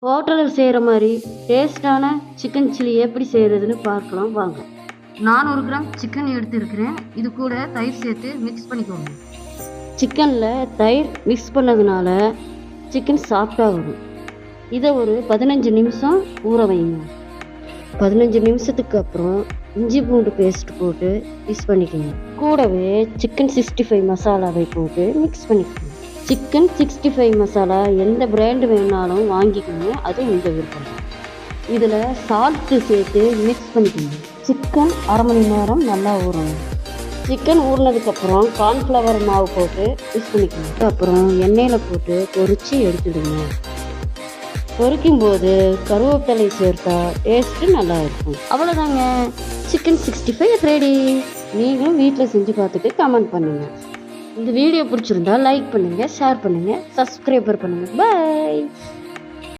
ஹோட்டலில் செய்கிற மாதிரி டேஸ்டான சிக்கன் சில்லி எப்படி செய்கிறதுன்னு பார்க்கலாம் வாங்க. 400 கிராம் சிக்கன் எடுத்துருக்கிறேன். இது கூட தயிர் சேர்த்து மிக்ஸ் பண்ணிக்கோங்க. சிக்கனில் தயிர் மிக்ஸ் பண்ணதுனால சிக்கன் சாஃப்டாக வரும். இதை ஒரு 15 நிமிஷம் ஊற வைங்க. 15 நிமிஷத்துக்கு அப்புறம் இஞ்சி பூண்டு பேஸ்ட் போட்டு மிக்ஸ் பண்ணிக்கோங்க. கூடவே சிக்கன் 65 மசாலாவை போட்டு மிக்ஸ் பண்ணிக்கோங்க. சிக்கன் 65 மசாலா எந்த பிராண்டு வேணாலும் வாங்கிக்கோங்க, அது உங்கள் விருப்பம். இதில் சால்ட்டு சேர்த்து மிக்ஸ் பண்ணிக்கோங்க. சிக்கன் அரை மணி நேரம் நல்லா ஊறணும். சிக்கன் ஊறினதுக்கப்புறம் கார்ன்ஃப்ளவர் மாவு போட்டு மிக்ஸ் பண்ணிக்கோங்க. அப்புறம் எண்ணெயில் போட்டு பொரித்து எடுத்துடுங்க. பொரிக்கும்போது கருவேப்பிலை சேர்த்தா டேஸ்ட்டு நல்லா இருக்கும். அவ்வளோதாங்க, சிக்கன் 65 ரெடி. நீங்களும் வீட்டில் செஞ்சு பார்த்துட்டு கமெண்ட் பண்ணுங்கள். இந்த வீடியோ பிடிச்சிருந்தா லைக் பண்ணுங்கள், ஷேர் பண்ணுங்கள், சப்ஸ்கிரைபர் பண்ணுங்கள். பாய்.